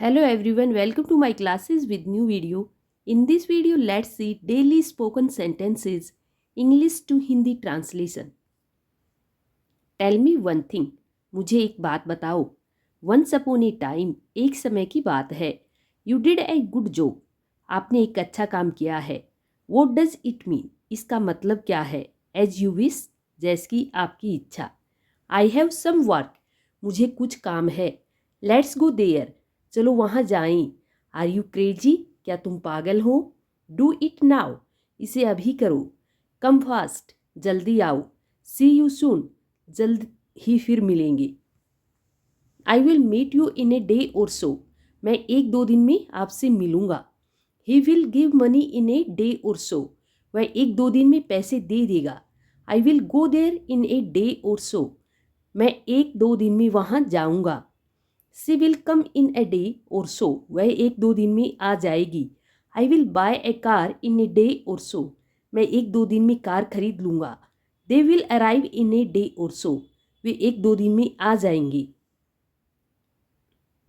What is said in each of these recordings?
Hello everyone, welcome to my classes with new video. In this video, let's see daily spoken sentences, English to Hindi translation. Tell me one thing. मुझे एक बात बताओ. Once upon a time, एक समय की बात है. You did a good job. आपने एक अच्छा काम किया है. What does it mean? इसका मतलब क्या है? As you wish, जैसे कि आपकी इच्छा. I have some work. मुझे कुछ काम है. Let's go there. चलो वहाँ जाएं. Are you crazy? क्या तुम पागल हो? Do it now. इसे अभी करो. Come fast. जल्दी आओ. See you soon. जल्द ही फिर मिलेंगे. I will meet you in a day और सो. मैं एक दो दिन में आपसे मिलूंगा. He will give money in a day और सो. वह एक दो दिन में पैसे दे देगा. I will go there in a day और सो. मैं एक दो दिन में वहाँ जाऊँगा. सी will come in a day और सो. वह एक दो दिन में आ जाएगी. I will buy A car in a day और सो. मैं एक दो दिन में कार खरीद लूँगा. They will arrive in a day और सो. वे एक दो दिन में आ जाएंगे.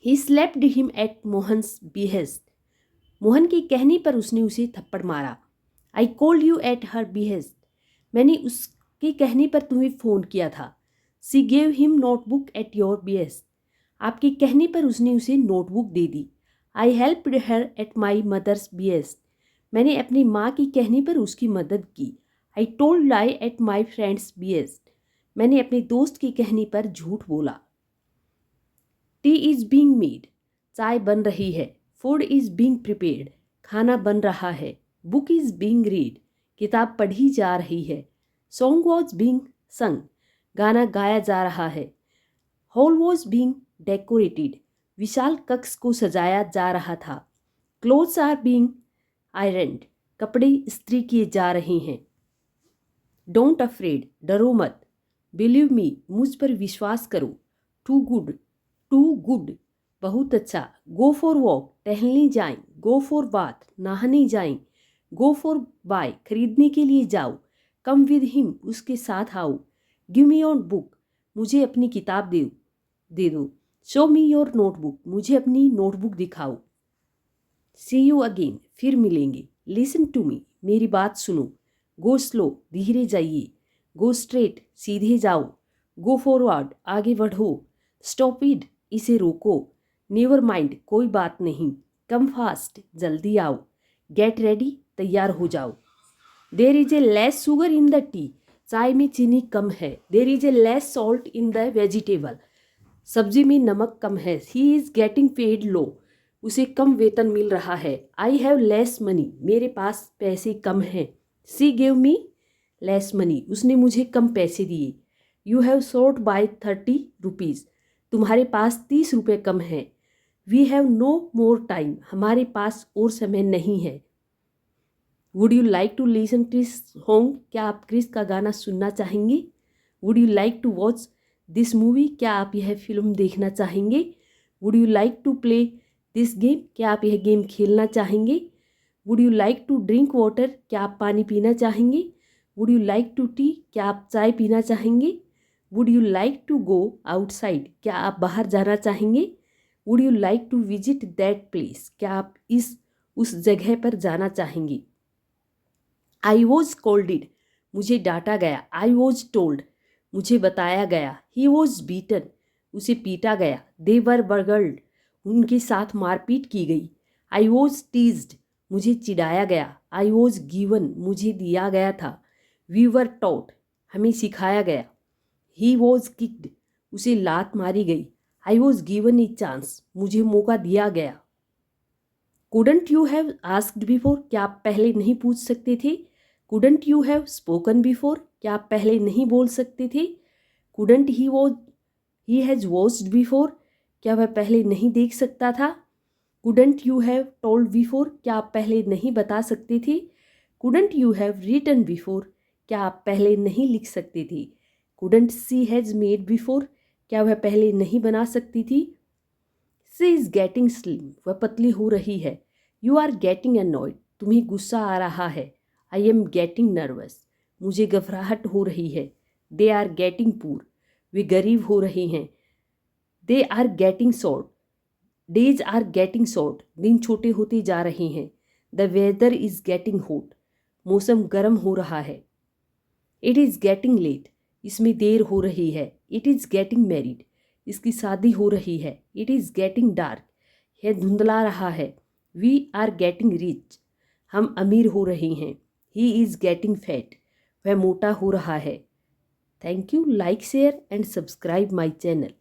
He slapped him at Mohan's behest. Mohan के कहने पर उसने उसे थप्पड़ मारा. I called you at her behest. मैंने उसके कहने पर तुम्हें फ़ोन किया था. She gave him notebook at your behest. आपके कहने पर उसने उसे नोटबुक दे दी. I helped her at my mother's behest. मैंने अपनी माँ के कहने पर उसकी मदद की. I told lie at my friends behest. मैंने अपने दोस्त के कहने पर झूठ बोला. T is being made. चाय बन रही है. Food is being prepared. खाना बन रहा है. Book is being read. किताब पढ़ी जा रही है. सॉन्ग वॉज बीइंग संग. गाना गाया जा रहा है. Hall was being decorated. विशाल कक्ष को सजाया जा रहा था. Clothes are being ironed. कपड़े इस्त्री किए जा रहे हैं. Don't afraid. डरो मत. Believe me. मुझ पर विश्वास करो. Too good. Too good. बहुत अच्छा. Go for walk. टहलने जाएं. Go for bath. नहाने जाएं. Go for buy. खरीदने के लिए जाओ. Come with him. उसके साथ आओ. Give me your book. मुझे अपनी किताब दे दो. Show me your notebook. मुझे अपनी नोटबुक दिखाओ. See you again. फिर मिलेंगे. Listen to me. मेरी बात सुनो. Go slow. धीरे जाइए. Go straight. सीधे जाओ. Go forward. आगे बढ़ो. Stop it. इसे रोको. Never mind. कोई बात नहीं. Come fast. जल्दी आओ. Get ready. तैयार हो जाओ. There is a less sugar in the tea. चाय में चीनी कम है. There is a less salt in the vegetable. सब्जी में नमक कम है. He is getting paid low. उसे कम वेतन मिल रहा है. I have less money. मेरे पास पैसे कम हैं. She gave me less money. उसने मुझे कम पैसे दिए. You have short by 30 rupees. तुम्हारे पास 30 रुपये कम हैं. We have no more time. हमारे पास और समय नहीं है. Would you like to listen Chris song. क्या आप क्रिस का गाना सुनना चाहेंगे? Would you like to watch this movie. क्या आप यह फिल्म देखना चाहेंगे? Would you like to play this game. क्या आप यह गेम खेलना चाहेंगे? Would you like to drink water. क्या आप पानी पीना चाहेंगे? Would you like to tea. क्या आप चाय पीना चाहेंगे? Would you like to go outside. क्या आप बाहर जाना चाहेंगे? Would you like to visit that place. क्या आप उस जगह पर जाना चाहेंगे? I was scolded. मुझे डांटा गया. I was told. मुझे बताया गया. He was beaten. उसे पीटा गया. They were burgled. उनके साथ मारपीट की गई. I was teased. मुझे चिढ़ाया गया. I was given. मुझे दिया गया था. We were taught. हमें सिखाया गया. He was kicked. उसे लात मारी गई. I was given a chance. मुझे मौका दिया गया. Couldn't you have asked before. क्या आप पहले नहीं पूछ सकते थे? Couldn't you have spoken before. क्या आप पहले नहीं बोल सकते थे? Couldn't he has watched before. क्या वह पहले नहीं देख सकता था? Couldn't you have told before. क्या आप पहले नहीं बता सकते थे? Couldn't you have written before. क्या आप पहले नहीं लिख सकते थे? Couldn't she has made before. क्या वह पहले नहीं बना सकती थी? सी इज़ गेटिंग स्लिम. वह पतली हो रही है. You are getting annoyed. तुम्हें गुस्सा आ रहा है. I am getting nervous. मुझे घबराहट हो रही है. They are getting poor. वे गरीब हो रहे हैं. They are getting short. Days are getting short, दिन छोटे होते जा रहे हैं। The weather is getting hot, मौसम गर्म हो रहा है। इट इज़ गेटिंग लेट, इसमें देर हो रही है। इट इज़ गेटिंग मैरिड, इसकी शादी हो रही है। इट इज़ गेटिंग डार्क, यह धुंधला रहा है। वी आर गेटिंग रिच, हम अमीर हो रहे हैं। ही इज़ गेटिंग फैट, वह मोटा हो रहा है। Thank you, like share and subscribe my channel.